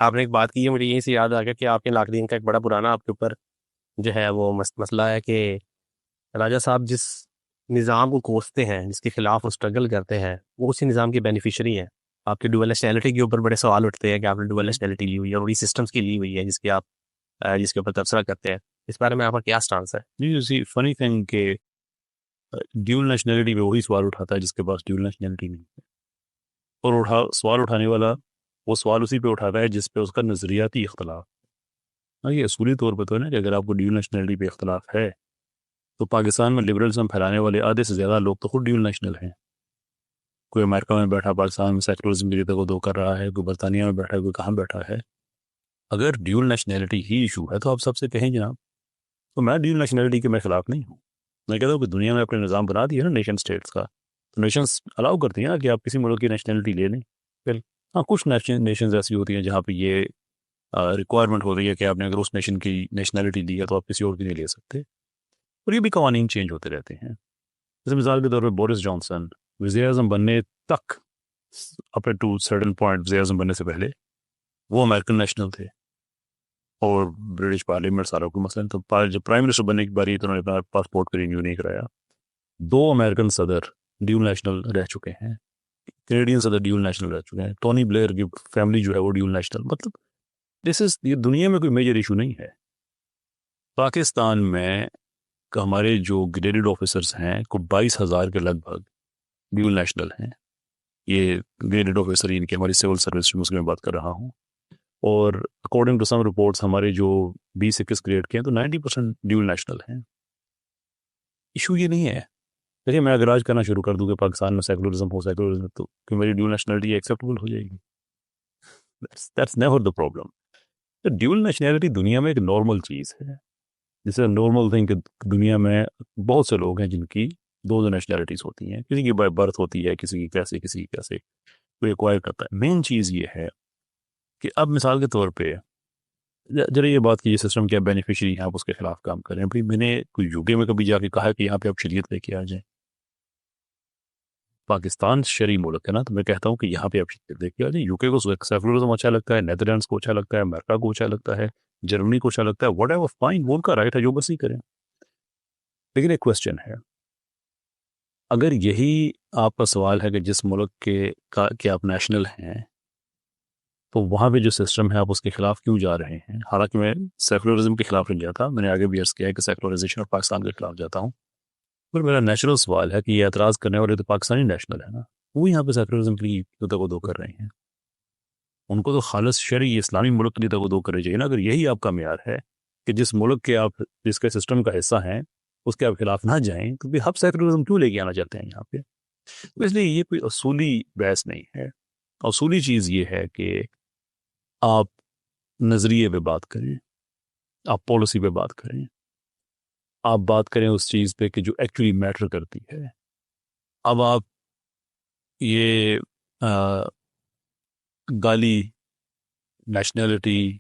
آپ نے ایک بات کی ہے، مجھے یہیں سے یاد آ گیا کہ آپ کے ناقدین کا ایک بڑا پرانا آپ کے اوپر جو ہے وہ مسئلہ ہے کہ راجہ صاحب جس نظام کو کوستے ہیں، جس کے خلاف وہ اسٹرگل کرتے ہیں، وہ اسی نظام کے بینیفیشری ہیں. آپ کے ڈوئل نیشنلٹی کے اوپر بڑے سوال اٹھتے ہیں کہ آپ نے ڈوئل نیشنلٹی لی ہوئی ہے اور وہی سسٹمس کی لی ہوئی ہے جس کے آپ جس کے اوپر تبصرہ کرتے ہیں. اس بارے میں آپ کا کیا سٹانس ہے؟ جی فنی تھنگ کہ ڈیول نیشنلٹی پہ وہی سوال اٹھاتا ہے جس کے پاس ڈیول نیشنلٹی نہیں ہے، اور سوال اٹھانے والا وہ سوال اسی پہ اٹھاتا ہے جس پہ اس کا نظریاتی اختلاف. ہاں، یہ اصولی طور پہ تو ہے نا کہ اگر آپ کو ڈیول نیشنلٹی پہ اختلاف ہے تو پاکستان میں لبرلزم پھیلانے والے آدھے سے زیادہ لوگ تو خود ڈیول نیشنل ہیں. کوئی امریکہ میں بیٹھا پاکستان میں سیکولرزم کی کو دو کر رہا ہے، کوئی برطانیہ میں بیٹھا ہے، کوئی کہاں بیٹھا ہے. اگر ڈیول نیشنلٹی ہی ایشو ہے تو آپ سب سے کہیں جناب. تو میں ڈیول نیشنلٹی کے میں خلاف نہیں ہوں. میں کہتا ہوں کہ دنیا میں اپنے نظام بنا دیا نا نیشن سٹیٹس کا، تو نیشنز الاؤ کرتی ہیں نا کہ آپ کسی ملک کی نیشنلٹی لے لیں. ہاں، کچھ نیشنز ایسی ہوتی ہیں جہاں پہ یہ ریکوائرمنٹ ہو رہی ہے کہ آپ نے اگر اس نیشن کی نیشنلٹی لی ہے تو آپ کسی اور کی نہیں لے سکتے. اور یہ بھی قوانین چینج ہوتے رہتے ہیں. جیسے مثال کے طور پہ بورس جانسن وزیر اعظم بننے تک، اپ ٹو سرٹن پوائنٹ وزیر اعظم بننے سے پہلے وہ امریکن نیشنل تھے، اور برٹش پارلیمنٹ سارا کو مثلاً تو جب پرائم منسٹر بننے کی باری تو انہوں نے اپنا پاسپورٹ کا رینیو نہیں کرایا. 2 امریکن صدر ڈیول نیشنل رہ چکے ہیں، کینیڈین صدر ڈیول نیشنل رہ چکے ہیں، ٹونی بلیئر کی فیملی جو ہے وہ ڈیول نیشنل. مطلب یہ دنیا میں کوئی میجر ایشو نہیں ہے. پاکستان میں ہمارے جو گریڈڈ آفیسرز ہیں کو 22,000 کے لگ بھگ ڈیول نیشنل ہیں. یہ گریڈڈ آفیسر ان کی ہماری سول سروس میں بات کر رہا ہوں. اور اکارڈنگ ٹو سم رپورٹس ہمارے جو 20-21 گریڈ کے ہیں تو 90% ڈیول نیشنل ہیں. ایشو یہ نہیں ہے. دیکھیے، میں اگر آج کرنا شروع کر دوں کہ پاکستان میں سیکولرزم تو کہ میری ڈیول نیشنلٹی ایکسیپٹیبل ہو جائے گی. That's never the problem. Dual nationality دنیا میں ایک نارمل چیز ہے. جیسے نارمل تھنگ کہ دنیا میں بہت سے لوگ ہیں جن کی 2 نیشنلٹیز ہوتی ہیں، کسی کی بائی برتھ ہوتی ہے، کسی کی کیسے کوئی ایکوائر کرتا ہے. مین چیز یہ ہے کہ اب مثال کے طور پہ ذرا یہ بات کہ یہ سسٹم کیا بینیفیشری ہیں، آپ اس کے خلاف کام کریں. بھائی میں نے کوئی یو کے میں کبھی جا کے کہا کہ یہاں پہ آپ شریعت لے کے آ جائیں. پاکستان شرعی ملک ہے نا، تو میں کہتا ہوں کہ یہاں پہ آپ شریعت لے کے آ جائیں. یو کے کو سیکولرزم اچھا لگتا ہے، نیدرلینڈس کو اچھا لگتا ہے، امریکہ کو اچھا لگتا ہے، جرمنی کو اچھا لگتا ہے، واٹ ایور، فائن، وہ ان کا رائٹ ہے، جو مرضی کریں. لیکن ایک کوشچن ہے، اگر یہی آپ کا سوال ہے کہ جس ملک کے آپ نیشنل ہیں تو وہاں پہ جو سسٹم ہے آپ اس کے خلاف کیوں جا رہے ہیں. حالانکہ میں سیکولرزم کے خلاف نہیں جاتا، میں نے آگے بھی عرض کیا ہے کہ سیکولرائزیشن اور پاکستان کے خلاف جاتا ہوں. پر میرا نیچرل سوال ہے کہ یہ اعتراض کرنے والے تو پاکستانی نیشنل ہے نا، وہ یہاں پہ سیکولرزم کے لیے دو کر رہے ہیں. ان کو تو خالص شرعی اسلامی ملک کے لیے دو کرنے چاہیے نا. اگر یہی آپ کا معیار ہے کہ جس ملک کے آپ جس کے سسٹم کا حصہ ہیں اس کے آپ خلاف نہ جائیں، تو پھر ہب سیکولرزم کیوں لے کے آنا چاہتے ہیں یہاں پہ. تو اس لیے یہ کوئی اصولی بحث نہیں ہے. اصولی چیز یہ ہے کہ آپ نظریے پہ بات کریں، آپ پالیسی پہ بات کریں، آپ بات کریں اس چیز پہ کہ جو ایکچولی میٹر کرتی ہے. اب آپ یہ گالی، نیشنلٹی،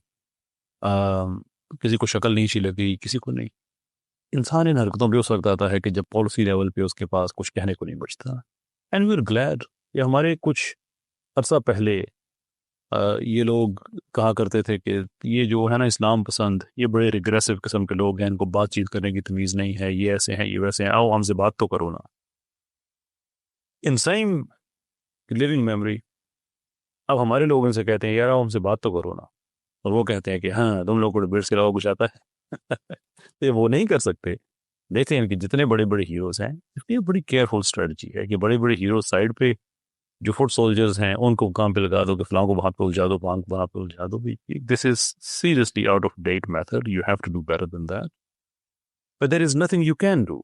کسی کو شکل نہیں اچھی لگی، کسی کو نہیں. انسان ان حرکتوں پہ اس وقت آتا ہے کہ جب پالیسی لیول پہ اس کے پاس کچھ کہنے کو نہیں بچتا. And we are glad. یہ ہمارے کچھ عرصہ پہلے یہ لوگ کہا کرتے تھے کہ یہ جو ہے نا اسلام پسند، یہ بڑے ریگریسو قسم کے لوگ ہیں، ان کو بات چیت کرنے کی تمیز نہیں ہے، یہ ایسے ہیں، یہ ویسے ہیں، آؤ ہم سے بات تو کرو نا. انسائم لیونگ میموری. اب ہمارے لوگ ان سے کہتے ہیں یار آؤ ہم سے بات تو کرو نا، اور وہ کہتے ہیں کہ ہاں تم لوگ کو ڈبیٹس کے علاوہ کچھ آتا ہے. تو وہ نہیں کر سکتے. دیکھتے ہیں کہ جتنے بڑے بڑے ہیروز ہیں، یہ بڑی کیئرفل اسٹریٹجی ہے کہ بڑے بڑے ہیروز سائڈ پہ جو فٹ سولجرز ہیں ان کو کام پہ لگا دو کہ فلاں کو وہاں پہ الجھا دو، وہاں پہ الجھا دو. This is seriously out of date method. You have to do better than that. But there is nothing you can do.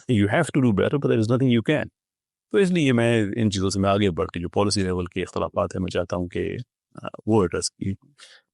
You have to do better but there is nothing you can. تو اس لیے میں ان چیزوں سے میں آگے بڑھ کے جو پالیسی لیول کے اختلافات ہیں میں چاہتا ہوں کہ وہ ایڈریس کی.